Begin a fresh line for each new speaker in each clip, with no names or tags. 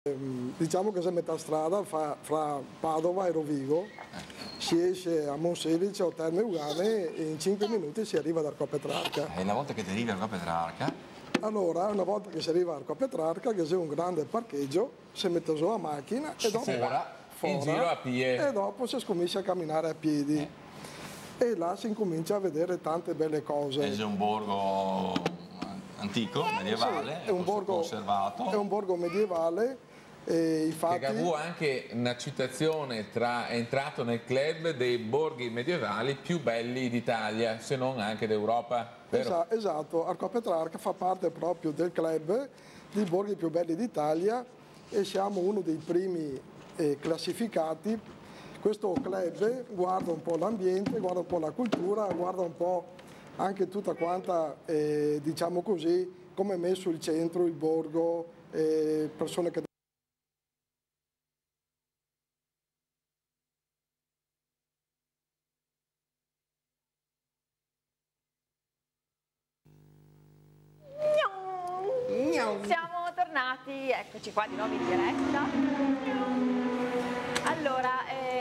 Diciamo che c'è metà strada fra Padova e Rovigo, si esce a Monselice o Terme Ugane e in 5 minuti si arriva ad Arco Petrarca.
E una volta che ti arrivi a Arco Petrarca?
Allora, una volta che si arriva a Arco Petrarca, che c'è un grande parcheggio, si mette su la macchina e dopo
in giro a piedi.
E dopo si comincia a camminare a piedi. E là si incomincia a vedere tante belle cose.
È un borgo antico, medievale,
sì, è un borgo
conservato.
È un borgo medievale. E infatti,
che ha anche una citazione è entrato nel club dei borghi medievali più belli d'Italia, se non anche d'Europa, vero?
Esatto, Arco Petrarca fa parte proprio del club dei borghi più belli d'Italia e siamo uno dei primi classificati. Questo club guarda un po' l'ambiente, guarda un po' la cultura, guarda un po' anche tutta quanta, diciamo così, come è messo il centro, il borgo, persone che...
Siamo tornati, eccoci qua di nuovo in diretta. Allora,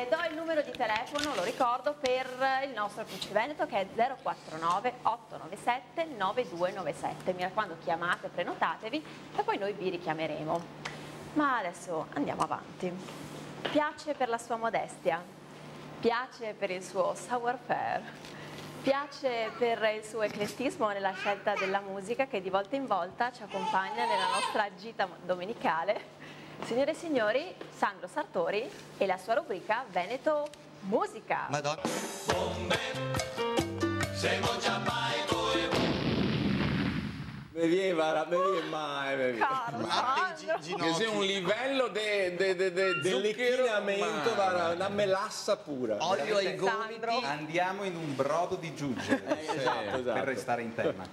do il numero di telefono, lo ricordo, per il nostro Amici Veneto, che è 049 897 9297. Mi raccomando, chiamate, prenotatevi e poi noi vi richiameremo. Ma adesso andiamo avanti. Piace per la sua modestia, piace per il suo savoir-faire, piace per il suo eclettismo nella scelta della musica che di volta in volta ci accompagna nella nostra gita domenicale. Signore e signori, Sandro Sartori e la sua rubrica Veneto Musica.
Madonna.
Mai.
Che sia un livello
dell'inquinamento, una melassa pura.
Olio ai gomiti.
Andiamo in un brodo di giugge, esatto, per restare in tema.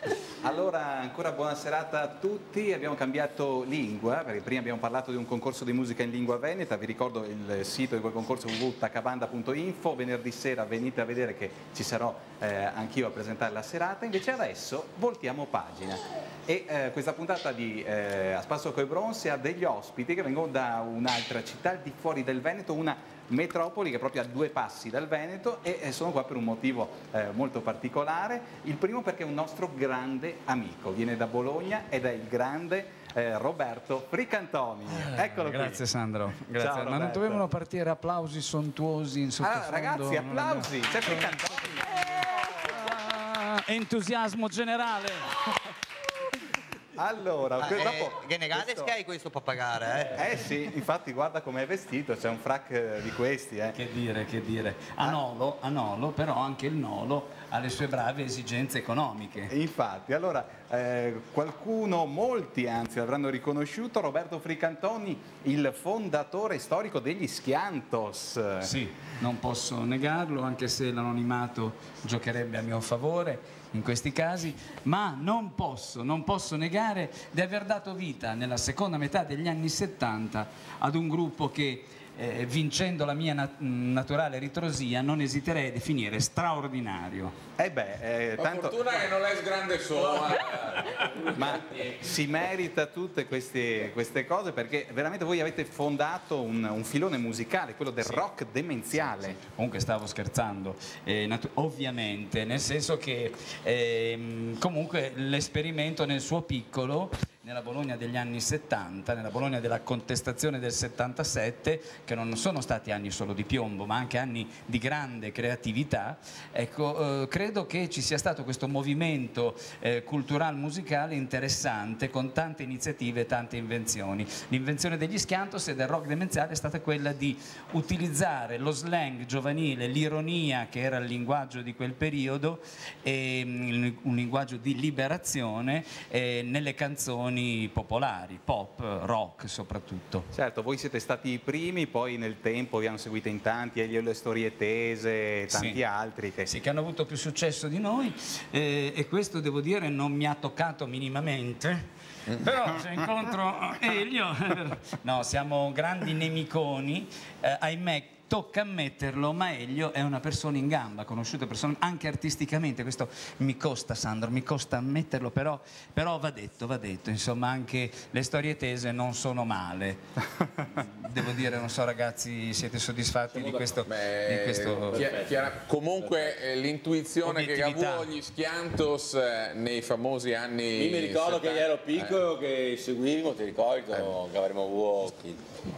Allora, ancora buona serata a tutti. Abbiamo cambiato lingua, perché prima abbiamo parlato di un concorso di musica in lingua veneta. Vi ricordo il sito di quel concorso www.tacabanda.info. Venerdì sera venite a vedere che ci sarò anch'io a presentare la serata. Invece adesso voltiamo pagina. E questa puntata di A Spasso coi Bronzi ha degli ospiti che vengono da un'altra città al di fuori del Veneto, una metropoli che è proprio a 2 passi dal Veneto, e sono qua per un motivo molto particolare. Il primo perché è un nostro grande amico, viene da Bologna ed è il grande Roberto Fricantoni. Eccolo qui.
Grazie Sandro, grazie.
Ciao,
ma non dovevano partire applausi sontuosi in sottofondo?
Ragazzi, applausi, c'è Fricantoni.
Entusiasmo generale.
Allora, dopo
che negate che hai questo per pagare,
sì, infatti guarda com'è vestito, c'è un frac di questi,
Che dire. A Nolo, però anche il Nolo ha le sue brave esigenze economiche.
Infatti, allora, molti anzi l'avranno riconosciuto, Roberto Fricantoni, il fondatore storico degli Schiantos.
Sì, non posso negarlo, anche se l'anonimato giocherebbe a mio favore in questi casi, ma non posso negare di aver dato vita nella seconda metà degli anni 70 ad un gruppo che, vincendo la mia naturale ritrosia, non esiterei a definire straordinario.
Tanto...
fortuna che non è grande solo.
Ma si merita tutte queste cose, perché veramente voi avete fondato un filone musicale, quello del rock demenziale.
Sì. Comunque stavo scherzando, ovviamente, nel senso che comunque l'esperimento nel suo piccolo, nella Bologna degli anni 70, nella Bologna della contestazione del 77, che non sono stati anni solo di piombo, ma anche anni di grande creatività, ecco, credo che ci sia stato questo movimento cultural musicale interessante, con tante iniziative e tante invenzioni. L'invenzione degli Schiantos e del rock demenziale è stata quella di utilizzare lo slang giovanile, l'ironia, che era il linguaggio di quel periodo, un linguaggio di liberazione nelle canzoni popolari, pop, rock soprattutto.
Certo, voi siete stati i primi, poi nel tempo vi hanno seguito in tanti, Elio e le storie tese e tanti altri.
Che hanno avuto più successo di noi, e questo devo dire non mi ha toccato minimamente. Però se incontro Elio, no, siamo grandi nemiconi, ahimè tocca ammetterlo, ma Elio è una persona in gamba, conosciuta anche artisticamente, questo mi costa, Sandro, mi costa ammetterlo, però va detto, insomma anche le storie tese non sono male. Devo dire, non so ragazzi, siete soddisfatti di questo?
Comunque l'intuizione che Gavuo gli Schiantos nei famosi anni...
Io mi ricordo che ero piccolo, che seguivo, ti ricordo, che avremmo avuto...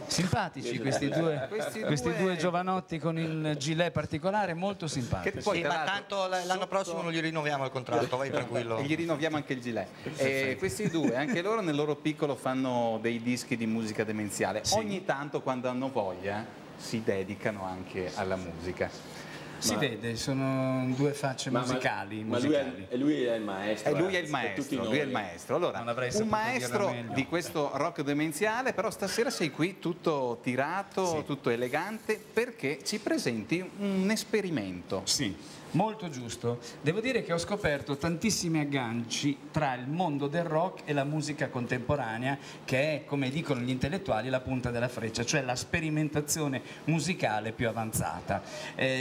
Simpatici questi due giovanotti con il gilet particolare, molto simpatici.
Che poi, ma tanto l'anno prossimo non gli rinnoviamo il contratto, vai tranquillo.
E gli rinnoviamo anche il gilet. Questi due, anche loro nel loro piccolo fanno dei dischi di musica demenziale. Sì. Ogni tanto, quando hanno voglia, si dedicano anche alla musica.
Si vede, sono due facce musicali.
Ma lui è il maestro.
Lui è il maestro, lui è il maestro. Allora, un maestro di questo rock demenziale, però stasera sei qui tutto tirato, tutto elegante, perché ci presenti un esperimento.
Sì. Molto giusto. Devo dire che ho scoperto tantissimi agganci tra il mondo del rock e la musica contemporanea, che è, come dicono gli intellettuali, la punta della freccia, cioè la sperimentazione musicale più avanzata.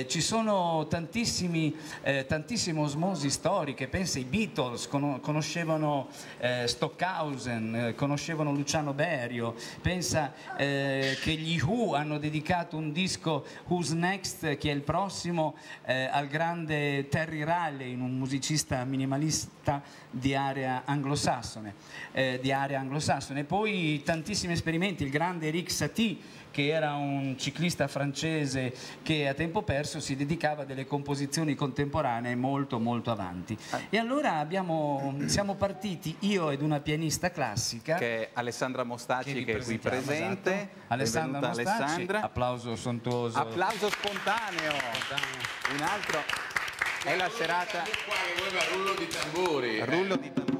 Ci sono tantissime osmosi storiche, pensa i Beatles conoscevano Stockhausen, conoscevano Luciano Berio, pensa che gli Who hanno dedicato un disco, Who's Next, che è il prossimo, al grande Terry Riley, un musicista minimalista di area anglosassone, poi tantissimi esperimenti, il grande Eric Satie, che era un ciclista francese che a tempo perso si dedicava a delle composizioni contemporanee molto molto avanti. E allora siamo partiti, io ed una pianista classica
che è Alessandra Mostacci, che è qui presente.
Esatto. Alessandra Mostacci, applauso sontuoso,
applauso spontaneo. Un altro è la serata
rullo di tamburi.